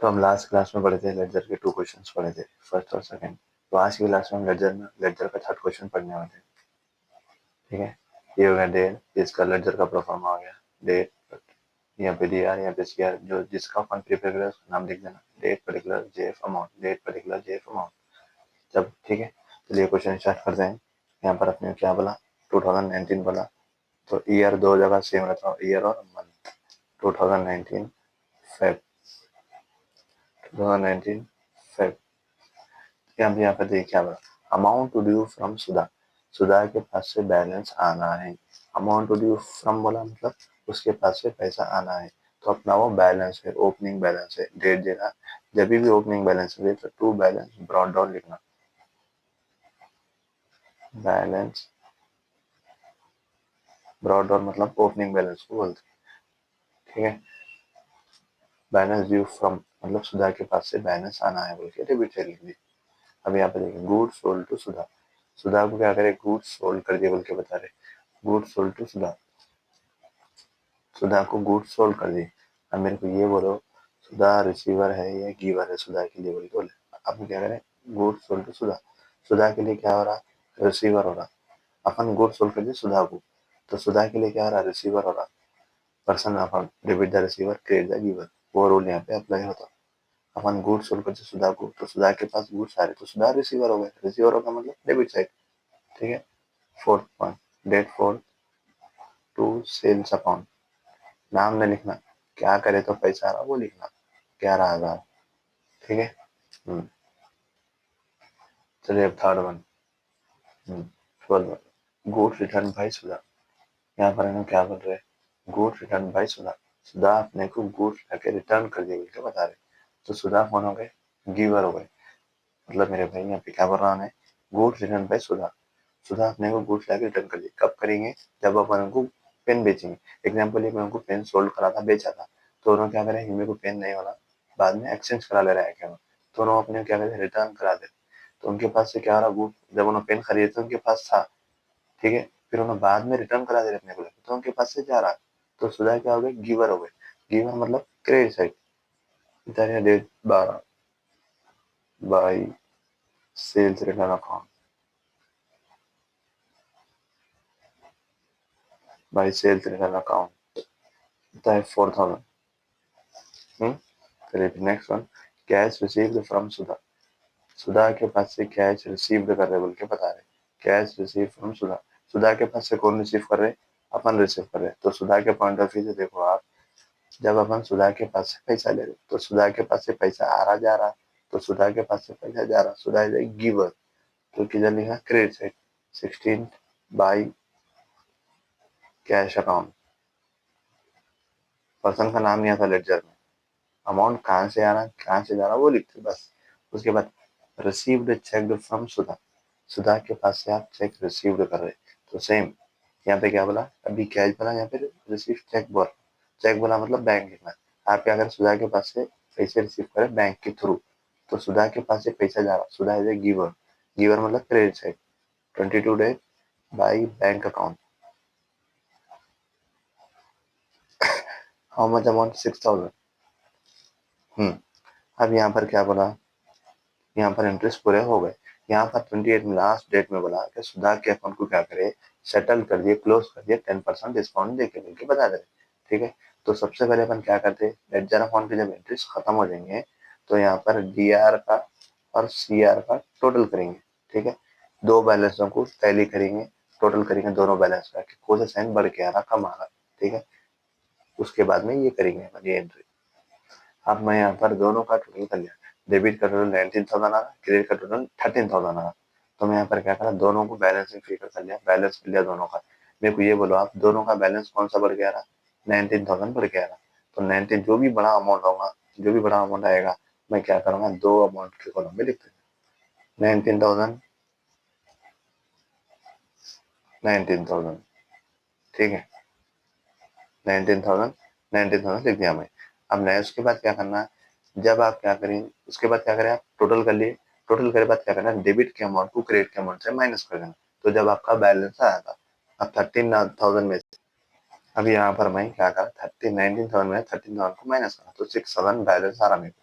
तो हम last class में पढ़े थे, लेडजर के 2 क्वेश्चंस पढ़े थे, फर्स्ट और सेकंड। तो आज की क्लास में हम लेडजर का थर्ड क्वेश्चन पढ़ने वाले हैं। ठीक है, ये हो गया डेट, इसका लेडजर का प्रोफार्मा हो गया डेट, यहाँ पे दिया, यहाँ पे सीआर, जो जिसका फंड प्रिपेयर करेगा उसका नाम लिख देना, date particular JF amount, date particular JF amount. जब ठीक है, चलिए क्वेश्चन स्टार्ट करते हैं। यहाँ पर अपने क्या बोला, 2019 बोला, तो ईयर दो जगह सेम रहता है, ईयर और मंथ। 2019 Feb, 2019 Feb. यहाँ पे देखिए क्या बोला, amount to due from Sudha, Sudha के पास से बैलेंस आना है। अमाउंट टू ड्यू फ्रॉम बोला मतलब उसके पास से पैसा आना है, तो अपना वो बैलेंस है, ओपनिंग बैलेंस है, डेट देना। जब भी ओपनिंग बैलेंस है तो टू बैलेंस ब्रॉट डाउन लिखना, बैलेंस ब्रॉट डाउन मतलब ओपनिंग बैलेंस को बोलते हैं। ठीक है, बैलेंस ड्यू फ्रॉम मतलब सुधा के पास से बैलेंस आना है बोल के डेबिट साइड लिख दी। अब यहाँ पे देखिए, गुड्स सोल्ड टू सुधा, सुधा को क्या करे, गुड्स सोल्ड कर दिया बोल के बता रहे, गुड्स सोल्ड टू सुधा, सुधा को गुड्स सोल्ड कर दी। अब मेरे को ये बोलो, सुधा रिसीवर है या गिवर है सुधा के लिए बोले। अब क्या करें, गुड्स सोल्ड टू सुधा, सुधा के लिए क्या हो रहा, रिसीवर हो रहा। अपन गुड्स सोल्ड कर दिए सुधा को, तो सुधा के लिए क्या हो रहा, रिसीवर हो रहा। Person upon debit the receiver credit the giver, वो रूल यहाँ पे अप्लाई होता। अपन गुड्स सोल्ड करते सुधा को, तो सुधा के पास गुड्स आ रहे, तो सुधा रिसीवर हो गए, रिसीवर होगा मतलब डेबिट साइड। ठीक है, fourth point, date four to sales account, नाम नहीं लिखना, क्या करे तो पैसा आ रहा वो लिखना, 11,000। ठीक है, चलिए अब third one, twelve one, goods return by Sudha. यहाँ पर हम क्या बोल रहे हैं, goods return by Sudha, Sudha अपने को गुड्स लाके रिटर्न कर दिए बोल बता रहे। तो सुधा कौन हो गए, गिवर हो गए। मतलब मेरे भाई यहाँ पे क्या बोल रहा है, goods return by Sudha, Sudha अपने को गुड्स लाके रिटर्न कर दिए। कब करेंगे, जब अपन उनको पेन बेचेंगे। एग्जाम्पल, मैं उनको पेन सोल्ड करा था, बेचा था, तो उन्होंने क्या करें, मेरे को पेन नहीं वाला, बाद में एक्सचेंज करा ले रहा है क्या, तो उन्होंने अपने क्या कहते हैं, रिटर्न करा दे। तो उनके पास से क्या हो रहा, गुड, जब उन्होंने पेन खरीदे तो उनके पास था, ठीक है, फिर उन्होंने बाद में रिटर्न करा दे अपने को, तो उनके पास से जा रहा। तो सुधा क्या हो गए, गिवर हो गए। गिवर मतलब क्रेडिट साइड। इधर date 12 by sales return account, by sales return account, इतना है 4,000। फिर next one, cash received from Sudha, Sudha के पास से कैश रिसीव्ड कर रहे बोल के बता रहे, cash receive from Sudha, Sudha के पास से कौन रिसीव कर रहे, अपन रिसीव कर रहे। तो सुधा के पॉइंट ऑफ व्यू से देखो आप, जब अपन सुधा के पास से पैसा ले रहे, तो सुधा के पास से पैसा आ रहा जा रहा, तो सुधा के पास से पैसा जा रहा, सुधा इज ए गिवर, तो किधर लिखा, credit side, 16 by cash account. Person का नाम नहीं आता लेडजर में, अमाउंट कहाँ से आ रहा कहाँ से जा रहा वो लिखते बस। उसके बाद received check from Sudha, Sudha के पास से आप चेक रिसीव्ड कर रहे, तो सेम यहाँ पे क्या बोला, अभी कैश बोला, यहाँ पे रिसीव चेक बोला, चेक बोला मतलब बैंक लिखना। आप क्या करें, सुधा के पास से पैसे रिसीव करें बैंक के थ्रू, तो सुधा के पास से पैसा जा रहा, सुधा इज ए गिवर, गिवर मतलब credit side, 22 days by bank account. How much amount, 6,000। अब यहाँ पर क्या बोला, यहाँ पर इंटरेस्ट पूरे हो गए। यहाँ पर 28 में लास्ट डेट में बोला कि सुधा के अकाउंट को क्या करे, सेटल कर दिए, क्लोज कर दिए, 10% डिस्काउंट देके मिलके बता दे। ठीक है, तो सबसे पहले अपन क्या करते हैं, लेडजर अकाउंट के जब इंटरेस्ट खत्म हो जाएंगे, तो यहाँ पर डीआर का और सीआर का टोटल करेंगे। ठीक है, दो बैलेंसों को टैली करेंगे, टोटल करेंगे दोनों बैलेंस का, कौन सा साइन बढ़ के आ रहा, कम आ रहा। ठीक है, उसके बाद में ये करेंगे ये एंट्री। अब मैं यहाँ पर दोनों का टोटल कर लिया, डेबिट का टोटल 19,000 आ रहा, क्रेडिट का टोटल 13,000 आ रहा। तो मैं यहाँ पर क्या करा, दोनों को बैलेंसिंग फिगर कर लिया, बैलेंस कर लिया दोनों का। मेरे को ये बोलो आप, दोनों का बैलेंस कौन सा बढ़ के आ रहा, 19,000 बढ़ के आ रहा। तो 19 जो भी बड़ा अमाउंट होगा, जो भी बड़ा अमाउंट आएगा, मैं क्या करूँगा, दो अमाउंट के कॉलम में लिख दूंगा, 19,000 19,000। ठीक है, 19,000 लिख दिया मैं। अब नया उसके बाद क्या करना है, जब आप क्या करें, उसके बाद क्या करें, आप टोटल कर लिए, टोटल करे बाद क्या करना है, डेबिट के अमाउंट को क्रेडिट के अमाउंट से माइनस कर देना। तो जब आपका बैलेंस आया था, अब 13,000 में से, अब यहाँ पर मैं क्या करा, 19,000 में 13,000 को माइनस करा, तो 6,000 बैलेंस आ रहा मेरे को।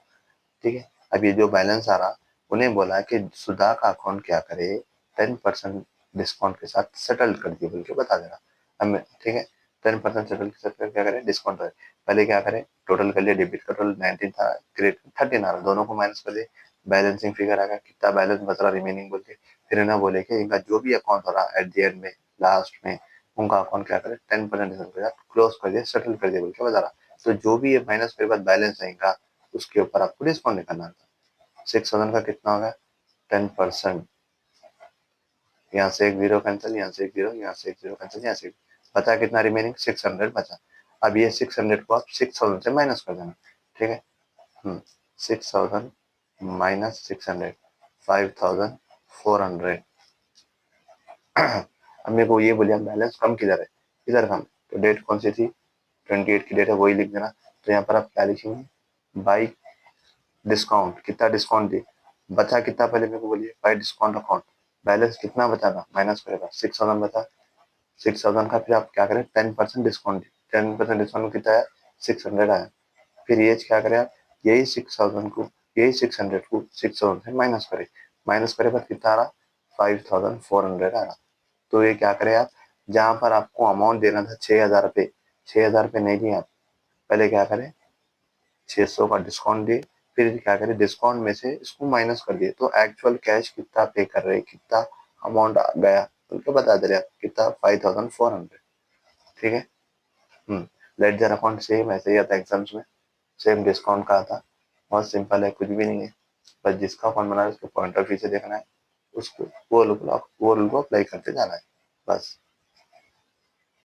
ठीक है। अब ये जो बैलेंस आ रहा, उन्हें बोला कि सुधा का अकाउंट क्या करे, 10% डिस्काउंट के साथ सेटल कर दिए बोल के बता देना हमें, ठीक है। 10% सेटल के साथ क्या करें, डिस्काउंट है। पहले क्या करें, टोटल कर लिया, डेबिट का टोटल 19 था, क्रेडिट 13 आ रहा, दोनों को माइनस कर दिए, बैलेंसिंग फिगर आ गया, कितना बैलेंस बच रहा रिमेनिंग बोल के। फिर इन्हें बोले कि इनका जो भी अकाउंट हो रहा एट द एंड में, लास्ट में, उनका अकाउंट क्या करे, 10% डिस्काउंट के साथ क्लोज कर दिया, सेटल कर दिया बोल के बता रहा। तो जो भी ये माइनस के बाद बैलेंस आएगा, उसके ऊपर आपको डिस्काउंट निकालना था। 6,000 का कितना होगा, 10%। यहाँ से एक जीरो कैंसिल, यहाँ से एक जीरो, यहाँ से एक जीरो कैंसिल, यहाँ से बचा कितना रिमेनिंग, 600 बचा। अब ये 600 को आप 6,000 से माइनस कर देना, ठीक है। 6,000 माइनस 600, 5,400। अब मेरे को ये बोलिए बैलेंस कम किधर है, किधर कम, तो डेट कौन सी थी, 28 की डेट है, वही लिख देना। तो यहाँ पर आप क्या लिखेंगे, बाई डिस्काउंट, कितना डिस्काउंट दी, बचा कितना पहले मेरे को बोलिए, बाई डिस्काउंट अकाउंट, बैलेंस कितना बचा था, माइनस करेगा, 6,000 बचा। 6,000 का फिर आप क्या करें, 10% डिस्काउंट दी, 10% डिस्काउंट कितना है, 600 आया। फिर ये क्या करें आप, यही 6,000 को, यही 600 को 6,000 से माइनस करें, माइनस करे बाद कितना आ रहा, 5,400 आ रहा। तो ये क्या करें आप, जहां पर आपको अमाउंट देना था 6,000 रुपये, 6,000 रुपये नहीं दिए आप, पहले क्या करें, 600 का डिस्काउंट दिए, फिर क्या करें, डिस्काउंट में से इसको माइनस कर दिए, तो एक्चुअल कैश कितना पे कर रहे हैं, कितना अमाउंट गया उनको बता दे रहे हैं, कितना, 5,400, ठीक है। लेडजर अकाउंट सेम ऐसे ही आता है एग्जाम्स में, सेम डिस्काउंट का आता, बहुत सिंपल है, कुछ भी नहीं है। बस जिसका अकाउंट बना है उसको पॉइंट ऑफ व्यू से देखना है, उसको वो रूल को अप्लाई करते जाना है, बस।